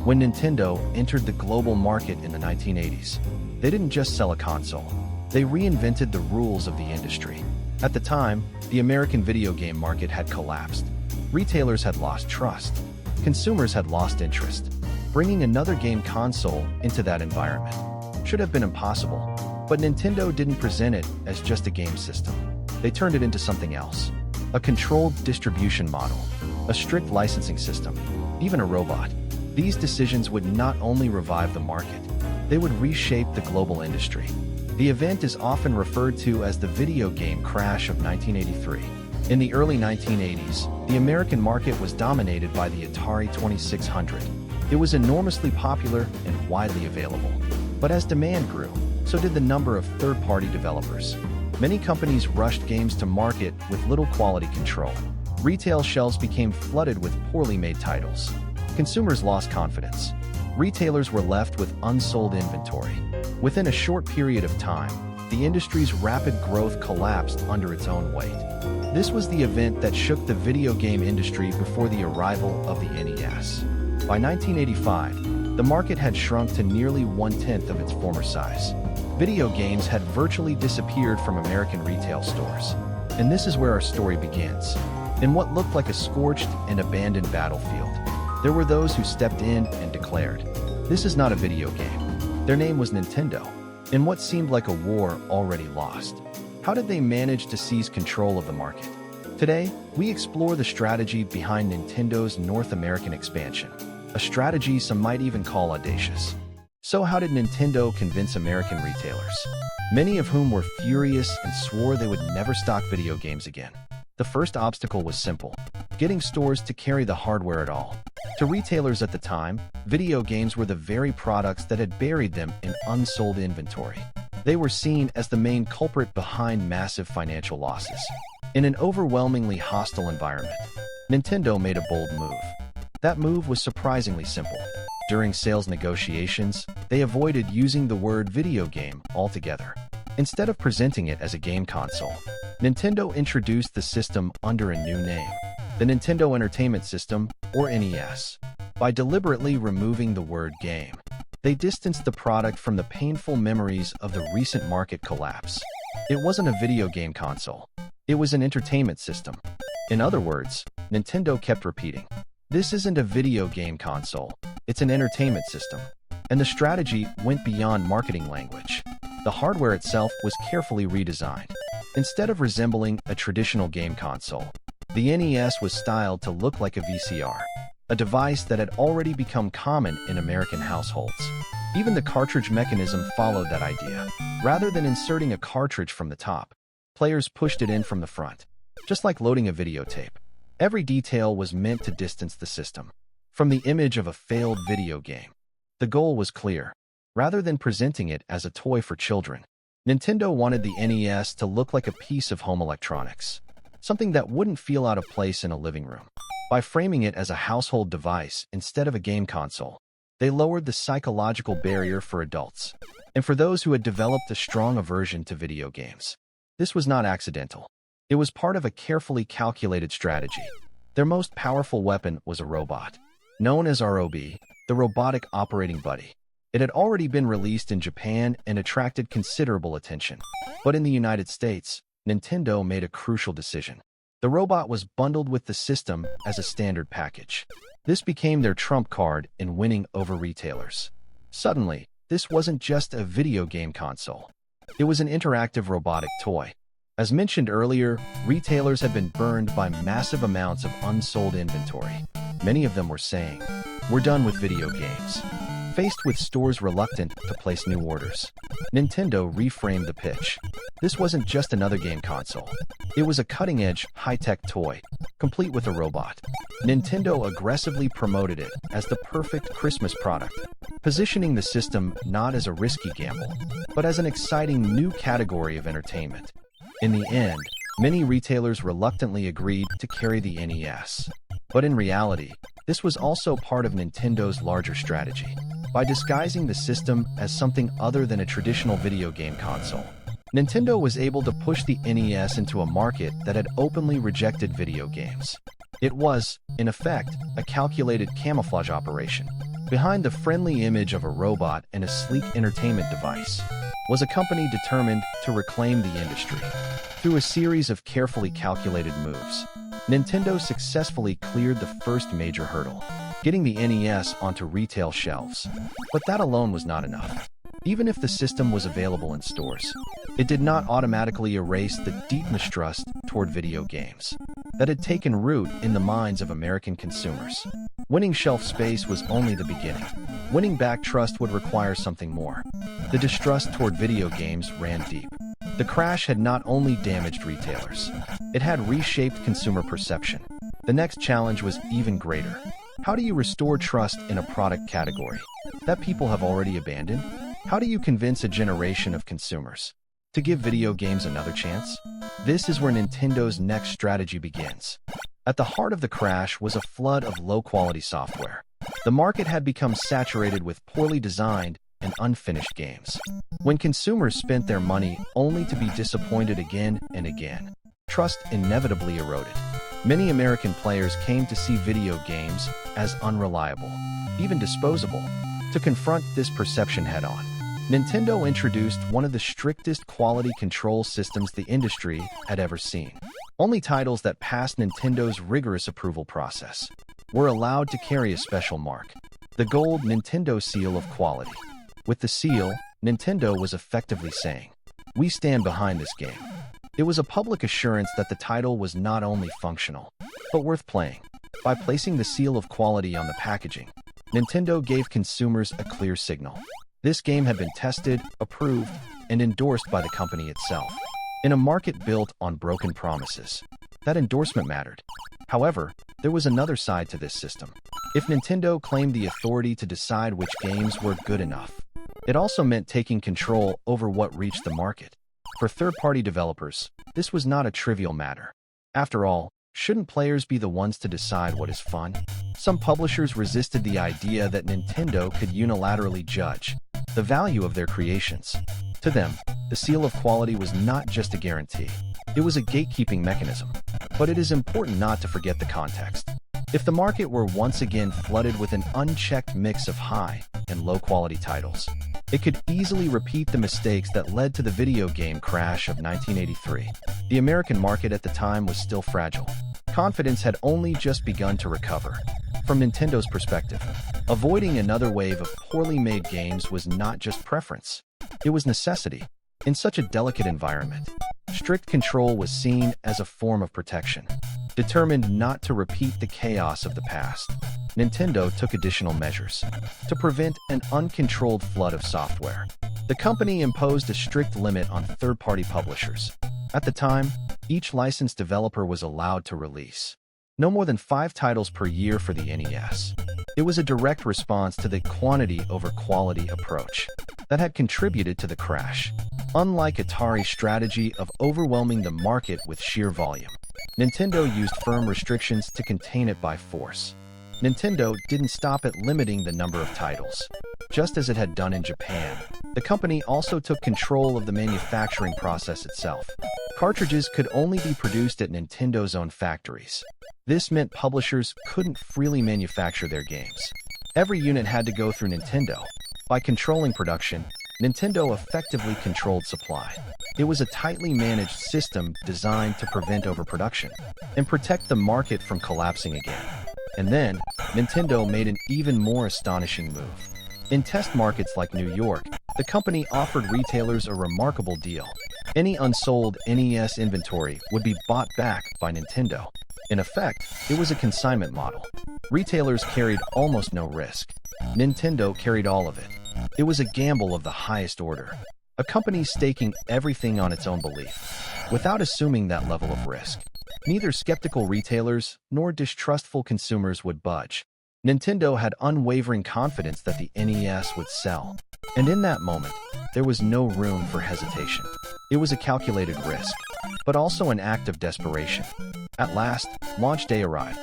When Nintendo entered the global market in the 1980s, they didn't just sell a console. They reinvented the rules of the industry. At the time, the American video game market had collapsed. Retailers had lost trust. Consumers had lost interest. Bringing another game console into that environment should have been impossible. But Nintendo didn't present it as just a game system. They turned it into something else. A controlled distribution model, a strict licensing system, even a robot. These decisions would not only revive the market, they would reshape the global industry. The event is often referred to as the video game crash of 1983. In the early 1980s, the American market was dominated by the Atari 2600. It was enormously popular and widely available. But as demand grew, so did the number of third-party developers. Many companies rushed games to market with little quality control. Retail shelves became flooded with poorly made titles. Consumers lost confidence. Retailers were left with unsold inventory. Within a short period of time, the industry's rapid growth collapsed under its own weight. This was the event that shook the video game industry before the arrival of the NES. By 1985, the market had shrunk to nearly one-tenth of its former size. Video games had virtually disappeared from American retail stores. And this is where our story begins. In what looked like a scorched and abandoned battlefield, there were those who stepped in and declared, "This is not a video game." Their name was Nintendo. In what seemed like a war already lost, how did they manage to seize control of the market? Today, we explore the strategy behind Nintendo's North American expansion, a strategy some might even call audacious. So how did Nintendo convince American retailers, many of whom were furious and swore they would never stock video games again? The first obstacle was simple: getting stores to carry the hardware at all. To retailers at the time, video games were the very products that had buried them in unsold inventory. They were seen as the main culprit behind massive financial losses. In an overwhelmingly hostile environment, Nintendo made a bold move. That move was surprisingly simple. During sales negotiations, they avoided using the word video game altogether. Instead of presenting it as a game console, Nintendo introduced the system under a new name, the Nintendo Entertainment System, or NES. By deliberately removing the word game, they distanced the product from the painful memories of the recent market collapse. It wasn't a video game console. It was an entertainment system. In other words, Nintendo kept repeating, "This isn't a video game console, it's an entertainment system." And the strategy went beyond marketing language. The hardware itself was carefully redesigned. Instead of resembling a traditional game console, the NES was styled to look like a VCR, a device that had already become common in American households. Even the cartridge mechanism followed that idea. Rather than inserting a cartridge from the top, players pushed it in from the front, just like loading a videotape. Every detail was meant to distance the system from the image of a failed video game. The goal was clear. Rather than presenting it as a toy for children, Nintendo wanted the NES to look like a piece of home electronics, something that wouldn't feel out of place in a living room. By framing it as a household device instead of a game console, they lowered the psychological barrier for adults, and for those who had developed a strong aversion to video games. This was not accidental. It was part of a carefully calculated strategy. Their most powerful weapon was a robot, known as R.O.B, the Robotic Operating Buddy. It had already been released in Japan and attracted considerable attention. But in the United States, Nintendo made a crucial decision. The robot was bundled with the system as a standard package. This became their trump card in winning over retailers. Suddenly, this wasn't just a video game console. It was an interactive robotic toy. As mentioned earlier, retailers had been burned by massive amounts of unsold inventory. Many of them were saying, "We're done with video games." Faced with stores reluctant to place new orders, Nintendo reframed the pitch. This wasn't just another game console. It was a cutting-edge, high-tech toy, complete with a robot. Nintendo aggressively promoted it as the perfect Christmas product, positioning the system not as a risky gamble, but as an exciting new category of entertainment. In the end, many retailers reluctantly agreed to carry the NES. But in reality, this was also part of Nintendo's larger strategy. By disguising the system as something other than a traditional video game console, Nintendo was able to push the NES into a market that had openly rejected video games. It was, in effect, a calculated camouflage operation. Behind the friendly image of a robot and a sleek entertainment device was a company determined to reclaim the industry. Through a series of carefully calculated moves, Nintendo successfully cleared the first major hurdle, getting the NES onto retail shelves. But that alone was not enough. Even if the system was available in stores, it did not automatically erase the deep mistrust toward video games that had taken root in the minds of American consumers. Winning shelf space was only the beginning. Winning back trust would require something more. The distrust toward video games ran deep. The crash had not only damaged retailers, it had reshaped consumer perception. The next challenge was even greater. How do you restore trust in a product category that people have already abandoned? How do you convince a generation of consumers to give video games another chance? This is where Nintendo's next strategy begins. At the heart of the crash was a flood of low-quality software. The market had become saturated with poorly designed and unfinished games. When consumers spent their money only to be disappointed again and again, trust inevitably eroded. Many American players came to see video games as unreliable, even disposable. To confront this perception head-on, Nintendo introduced one of the strictest quality control systems the industry had ever seen. Only titles that passed Nintendo's rigorous approval process were allowed to carry a special mark, the gold Nintendo seal of quality. With the seal, Nintendo was effectively saying, "We stand behind this game." It was a public assurance that the title was not only functional, but worth playing. By placing the seal of quality on the packaging, Nintendo gave consumers a clear signal. This game had been tested, approved, and endorsed by the company itself. In a market built on broken promises, that endorsement mattered. However, there was another side to this system. If Nintendo claimed the authority to decide which games were good enough, it also meant taking control over what reached the market. For third-party developers, this was not a trivial matter. After all, shouldn't players be the ones to decide what is fun? Some publishers resisted the idea that Nintendo could unilaterally judge the value of their creations. To them, the seal of quality was not just a guarantee. It was a gatekeeping mechanism. But it is important not to forget the context. If the market were once again flooded with an unchecked mix of high and low-quality titles, it could easily repeat the mistakes that led to the video game crash of 1983. The American market at the time was still fragile. Confidence had only just begun to recover. From Nintendo's perspective, avoiding another wave of poorly made games was not just preference. It was necessity. In such a delicate environment, strict control was seen as a form of protection. Determined not to repeat the chaos of the past, Nintendo took additional measures to prevent an uncontrolled flood of software. The company imposed a strict limit on third-party publishers. At the time, each licensed developer was allowed to release no more than 5 titles per year for the NES. It was a direct response to the quantity over quality approach that had contributed to the crash. Unlike Atari's strategy of overwhelming the market with sheer volume, Nintendo used firm restrictions to contain it by force. Nintendo didn't stop at limiting the number of titles. Just as it had done in Japan, the company also took control of the manufacturing process itself. Cartridges could only be produced at Nintendo's own factories. This meant publishers couldn't freely manufacture their games. Every unit had to go through Nintendo. By controlling production, Nintendo effectively controlled supply. It was a tightly managed system designed to prevent overproduction and protect the market from collapsing again. And then, Nintendo made an even more astonishing move. In test markets like New York, the company offered retailers a remarkable deal. Any unsold NES inventory would be bought back by Nintendo. In effect, it was a consignment model. Retailers carried almost no risk. Nintendo carried all of it. It was a gamble of the highest order, a company staking everything on its own belief, without assuming that level of risk. Neither skeptical retailers nor distrustful consumers would budge. Nintendo had unwavering confidence that the NES would sell, and in that moment, there was no room for hesitation. It was a calculated risk, but also an act of desperation. At last, launch day arrived.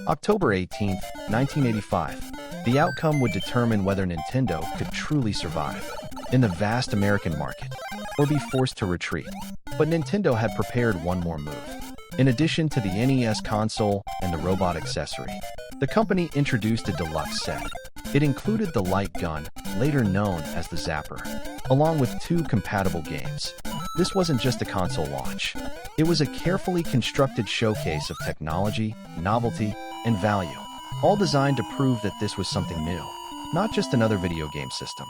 October 18, 1985. The outcome would determine whether Nintendo could truly survive in the vast American market or be forced to retreat. But Nintendo had prepared one more move. In addition to the NES console and the robot accessory, the company introduced a deluxe set. It included the light gun, later known as the Zapper, along with 2 compatible games. This wasn't just a console launch. It was a carefully constructed showcase of technology, novelty, and value, all designed to prove that this was something new, not just another video game system.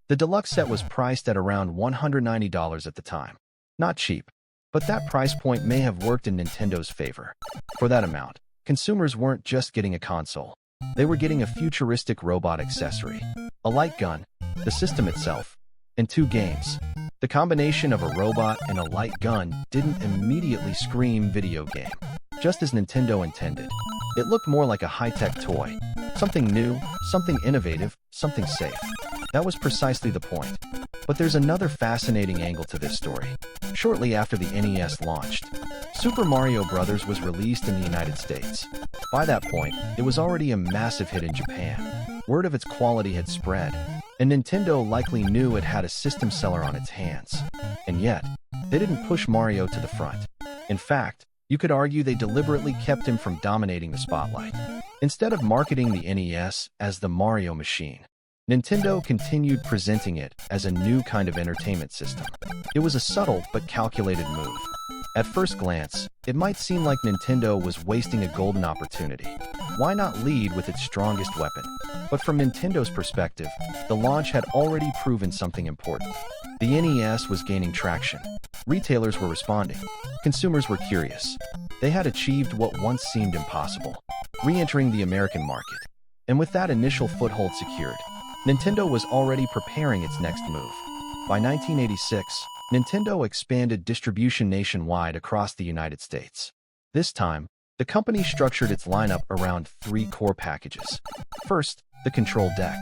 The deluxe set was priced at around $190 at the time. Not cheap, but that price point may have worked in Nintendo's favor. For that amount, consumers weren't just getting a console. They were getting a futuristic robot accessory, a light gun, the system itself, and 2 games. The combination of a robot and a light gun didn't immediately scream video game, just as Nintendo intended. It looked more like a high-tech toy, something new, something innovative, something safe. That was precisely the point. But there's another fascinating angle to this story. Shortly after the NES launched, Super Mario Bros. Was released in the United States. By that point, it was already a massive hit in Japan. Word of its quality had spread, and Nintendo likely knew it had a system seller on its hands. And yet, they didn't push Mario to the front. In fact, you could argue they deliberately kept him from dominating the spotlight. Instead of marketing the NES as the Mario machine, Nintendo continued presenting it as a new kind of entertainment system. It was a subtle but calculated move. At first glance, it might seem like Nintendo was wasting a golden opportunity. Why not lead with its strongest weapon? But from Nintendo's perspective, the launch had already proven something important. The NES was gaining traction. Retailers were responding. Consumers were curious. They had achieved what once seemed impossible, re-entering the American market. And with that initial foothold secured, Nintendo was already preparing its next move. By 1986, Nintendo expanded distribution nationwide across the United States. This time, the company structured its lineup around 3 core packages. First, the control deck,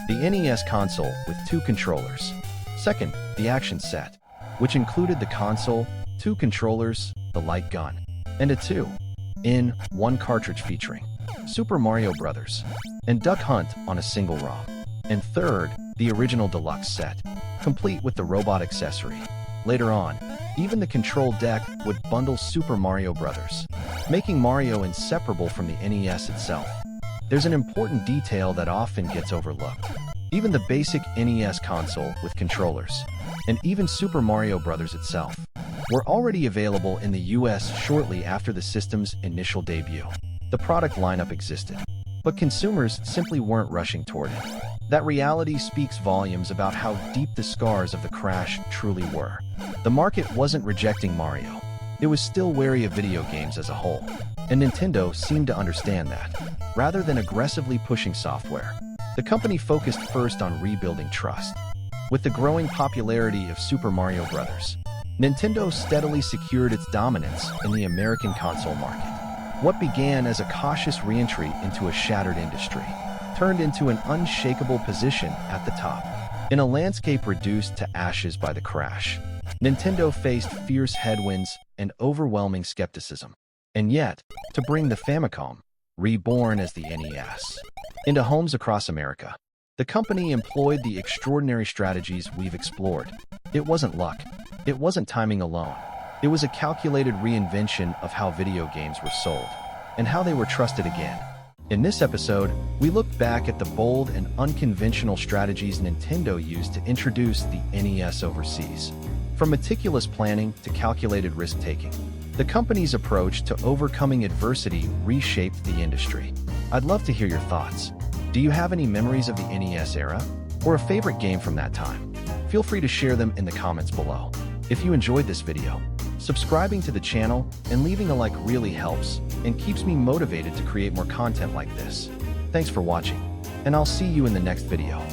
the NES console with 2 controllers. Second, the action set, which included the console, 2 controllers, the light gun, and a 2-in-1 cartridge featuring Super Mario Bros. And Duck Hunt on a single ROM. And third, the original deluxe set, complete with the robot accessory. Later on, even the control deck would bundle Super Mario Bros., making Mario inseparable from the NES itself. There's an important detail that often gets overlooked. Even the basic NES console with controllers, and even Super Mario Bros. Itself, were already available in the US shortly after the system's initial debut. The product lineup existed, but consumers simply weren't rushing toward it. That reality speaks volumes about how deep the scars of the crash truly were. The market wasn't rejecting Mario. It was still wary of video games as a whole, and Nintendo seemed to understand that. Rather than aggressively pushing software, the company focused first on rebuilding trust. With the growing popularity of Super Mario Bros., Nintendo steadily secured its dominance in the American console market. What began as a cautious re-entry into a shattered industry turned into an unshakable position at the top. In a landscape reduced to ashes by the crash, Nintendo faced fierce headwinds and overwhelming skepticism. And yet, to bring the Famicom, reborn as the NES, into homes across America, the company employed the extraordinary strategies we've explored. It wasn't luck. It wasn't timing alone. It was a calculated reinvention of how video games were sold, and how they were trusted again. In this episode, we look back at the bold and unconventional strategies Nintendo used to introduce the NES overseas. From meticulous planning to calculated risk-taking, the company's approach to overcoming adversity reshaped the industry. I'd love to hear your thoughts. Do you have any memories of the NES era, or a favorite game from that time? Feel free to share them in the comments below. If you enjoyed this video, subscribing to the channel and leaving a like really helps and keeps me motivated to create more content like this. Thanks for watching, and I'll see you in the next video.